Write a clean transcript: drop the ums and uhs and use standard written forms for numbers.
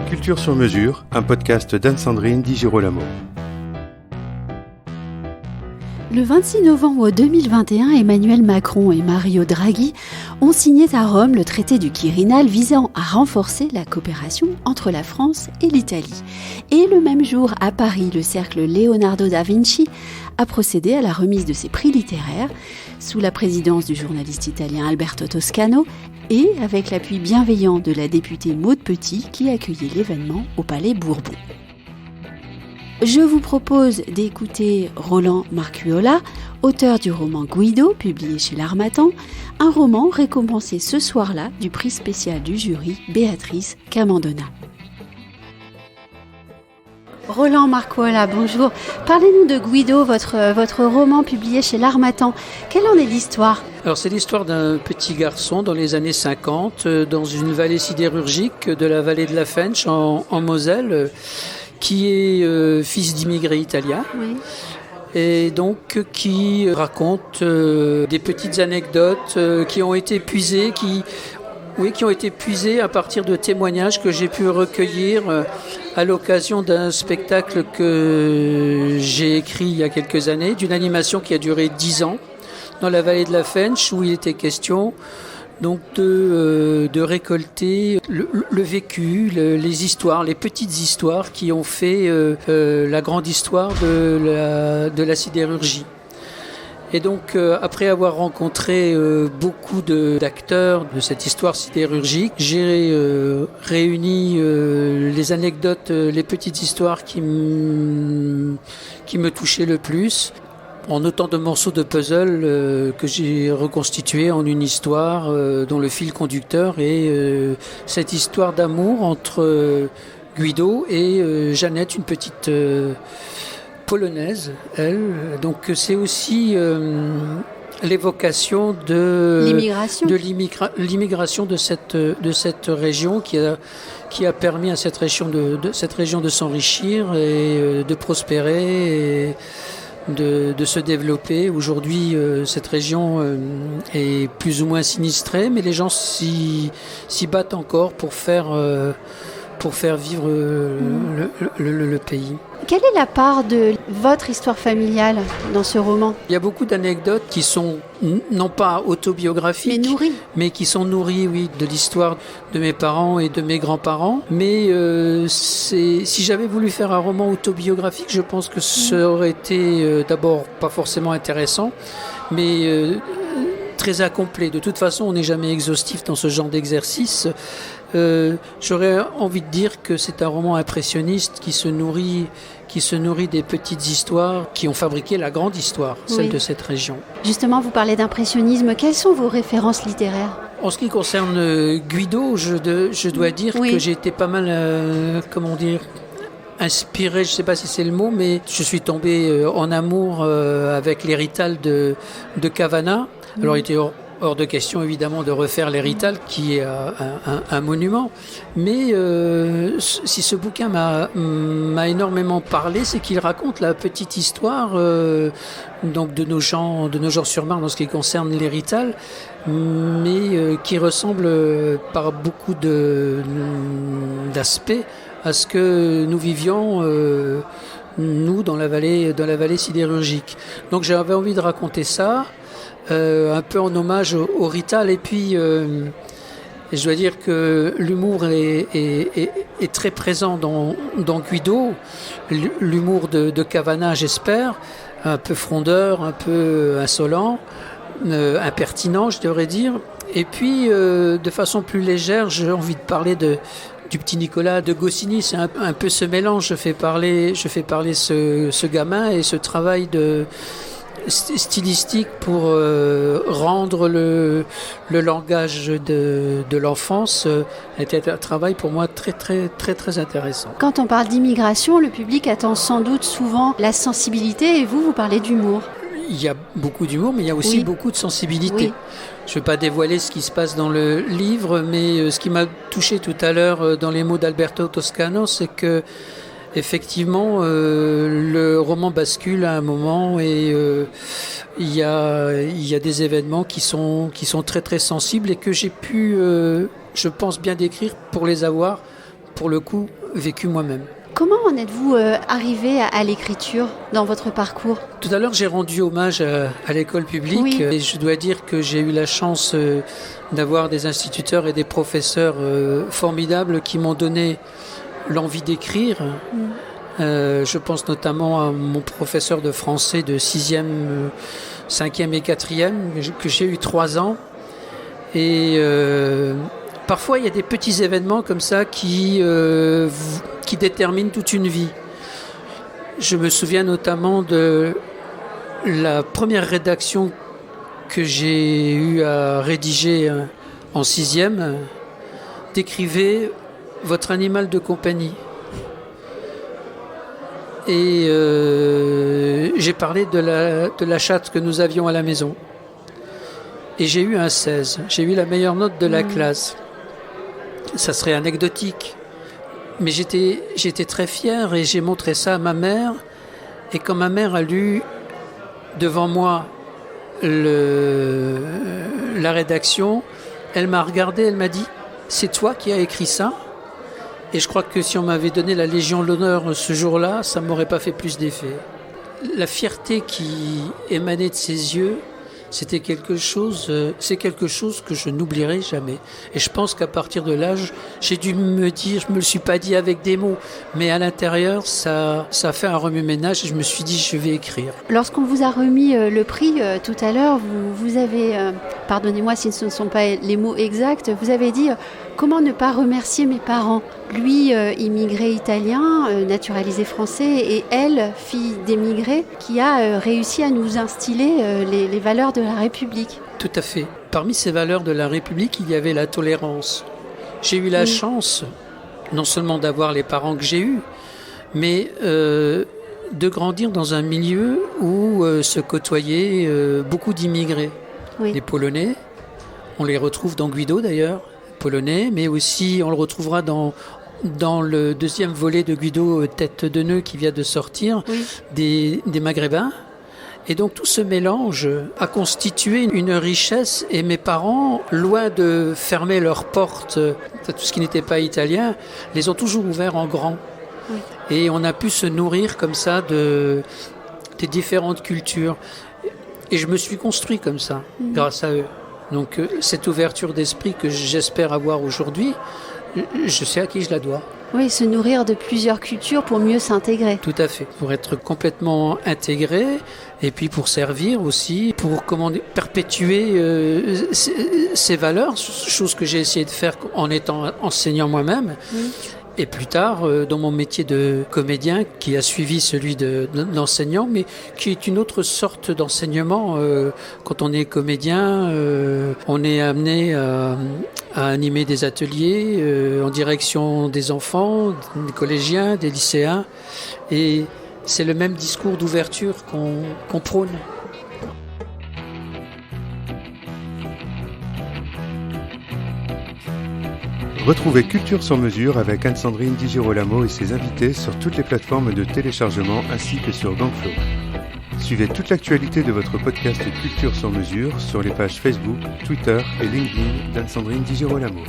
Culture sur mesure, un podcast d'Anne-Sandrine Di Girolamo. Le 26 novembre 2021, Emmanuel Macron et Mario Draghi ont signé à Rome le traité du Quirinal visant à renforcer la coopération entre la France et l'Italie. Et le même jour, à Paris, le cercle Leonardo da Vinci a procédé à la remise de ses prix littéraires sous la présidence du journaliste italien Alberto Toscano et avec l'appui bienveillant de la députée Maude Petit qui accueillait l'événement au Palais Bourbon. Je vous propose d'écouter Roland Marcuola, auteur du roman Guido, publié chez l'Harmattan, un roman récompensé ce soir-là du prix spécial du jury Béatrice Camandona. Roland Marcuola, bonjour. Parlez-nous de Guido, votre roman publié chez l'Harmattan. Quelle en est l'histoire ? Alors c'est l'histoire d'un petit garçon dans les années 50, dans une vallée sidérurgique de la vallée de la Fensch en Moselle, qui est fils d'immigrés italiens. Oui. Et donc qui raconte des petites anecdotes qui ont été puisées, qui ont été puisées à partir de témoignages que j'ai pu recueillir à l'occasion d'un spectacle que j'ai écrit il y a quelques années, d'une animation qui a duré 10 ans dans la vallée de la Fensch, où il était question donc de récolter le vécu, les histoires, les petites histoires qui ont fait la grande histoire de la sidérurgie. Et donc, après avoir rencontré beaucoup d'acteurs de cette histoire sidérurgique, j'ai réuni les anecdotes, les petites histoires qui me touchaient le plus, en autant de morceaux de puzzle que j'ai reconstitués en une histoire dont le fil conducteur est cette histoire d'amour entre Guido et Jeannette, une petite polonaise, elle. Donc c'est aussi l'évocation de l'immigration de cette région qui a permis à cette région de s'enrichir et de prospérer et de se développer. Aujourd'hui, cette région est plus ou moins sinistrée, mais les gens s'y battent encore pour faire vivre le pays. Quelle est la part de votre histoire familiale dans ce roman ? Il y a beaucoup d'anecdotes qui sont non pas autobiographiques, mais qui sont nourries, oui, de l'histoire de mes parents et de mes grands-parents. Mais si j'avais voulu faire un roman autobiographique, je pense que ça aurait été d'abord pas forcément intéressant, mais très incomplet. De toute façon, on n'est jamais exhaustif dans ce genre d'exercice. J'aurais envie de dire que c'est un roman impressionniste qui se nourrit des petites histoires qui ont fabriqué la grande histoire, celle de cette région. Justement, vous parlez d'impressionnisme. Quelles sont vos références littéraires ? En ce qui concerne Guido, je dois dire que j'ai été pas mal, inspiré, je ne sais pas si c'est le mot, mais je suis tombé en amour avec les Ritals de Cavana. Alors, il était hors de question, évidemment, de refaire les Ritals, qui est un monument. Mais si ce bouquin m'a énormément parlé, c'est qu'il raconte la petite histoire donc de nos gens sur Marne en ce qui concerne les Ritals, mais qui ressemble par beaucoup d'aspects à ce que nous vivions nous dans la vallée sidérurgique. Donc j'avais envie de raconter ça. Un peu en hommage au Rital, et puis je dois dire que l'humour est très présent dans Guido, l'humour de Cavana, j'espère, un peu frondeur, un peu insolent, impertinent, je devrais dire. Et puis de façon plus légère, j'ai envie de parler du petit Nicolas de Goscinny. C'est un peu ce mélange. Je fais parler ce gamin et ce travail stylistique pour rendre le langage de l'enfance était un travail pour moi très très très très intéressant. Quand on parle d'immigration, le public attend sans doute souvent la sensibilité, et vous parlez d'humour. Il y a beaucoup d'humour, mais il y a aussi beaucoup de sensibilité. Oui. Je ne vais pas dévoiler ce qui se passe dans le livre, mais ce qui m'a touché tout à l'heure dans les mots d'Alberto Toscano, c'est que effectivement, le roman bascule à un moment et il y a des événements qui sont très très sensibles et que j'ai pu, je pense, bien décrire pour les avoir pour le coup, vécu moi-même. Comment en êtes-vous arrivé à l'écriture dans votre parcours ? Tout à l'heure, j'ai rendu hommage à l'école publique et je dois dire que j'ai eu la chance d'avoir des instituteurs et des professeurs formidables qui m'ont donné l'envie d'écrire. Je pense notamment à mon professeur de français de 6e, 5e et 4e que j'ai eu 3 ans. Et parfois, il y a des petits événements comme ça qui déterminent toute une vie. Je me souviens notamment de la première rédaction que j'ai eu à rédiger en 6e. Décrivez votre animal de compagnie. Et j'ai parlé de la chatte que nous avions à la maison. Et j'ai eu un 16. J'ai eu la meilleure note de la classe. Ça serait anecdotique. Mais j'étais très fier et j'ai montré ça à ma mère. Et quand ma mère a lu devant moi la rédaction, elle m'a regardé, elle m'a dit « C'est toi qui as écrit ça ?» Et je crois que si on m'avait donné la Légion de l'honneur ce jour-là, ça ne m'aurait pas fait plus d'effet. La fierté qui émanait de ses yeux, c'est quelque chose que je n'oublierai jamais. Et je pense qu'à partir de l'âge, j'ai dû me dire, je me le suis pas dit avec des mots, mais à l'intérieur, ça a fait un remue-ménage et je me suis dit, je vais écrire. Lorsqu'on vous a remis le prix tout à l'heure, vous avez, pardonnez-moi si ce ne sont pas les mots exacts, vous avez dit comment ne pas remercier mes parents. Lui, immigré italien, naturalisé français, et elle, fille d'émigré, qui a réussi à nous instiller les valeurs de la République. Tout à fait. Parmi ces valeurs de la République, il y avait la tolérance. J'ai eu la chance, non seulement d'avoir les parents que j'ai eus, mais de grandir dans un milieu où se côtoyaient beaucoup d'immigrés. Oui. Les Polonais, on les retrouve dans Guido d'ailleurs, polonais, mais aussi on le retrouvera dans le deuxième volet de Guido, Tête de nœud, qui vient de sortir, des Maghrébins. Et donc tout ce mélange a constitué une richesse, et mes parents, loin de fermer leurs portes à tout ce qui n'était pas italien, les ont toujours ouverts en grand. Oui. Et on a pu se nourrir comme ça des différentes cultures. Et je me suis construit comme ça, grâce à eux. Donc cette ouverture d'esprit que j'espère avoir aujourd'hui, je sais à qui je la dois. Oui, se nourrir de plusieurs cultures pour mieux s'intégrer. Tout à fait, pour être complètement intégré et puis pour servir aussi, pour perpétuer ces valeurs, chose que j'ai essayé de faire en étant enseignant moi-même. Et plus tard, dans mon métier de comédien, qui a suivi celui d'enseignant, mais qui est une autre sorte d'enseignement. Quand on est comédien, on est amené à animer des ateliers en direction des enfants, des collégiens, des lycéens. Et c'est le même discours d'ouverture qu'on prône. Retrouvez Culture sur mesure avec Anne-Sandrine Di Girolamo et ses invités sur toutes les plateformes de téléchargement ainsi que sur Gangflow. Suivez toute l'actualité de votre podcast Culture sur mesure sur les pages Facebook, Twitter et LinkedIn d'Anne-Sandrine Di Girolamo.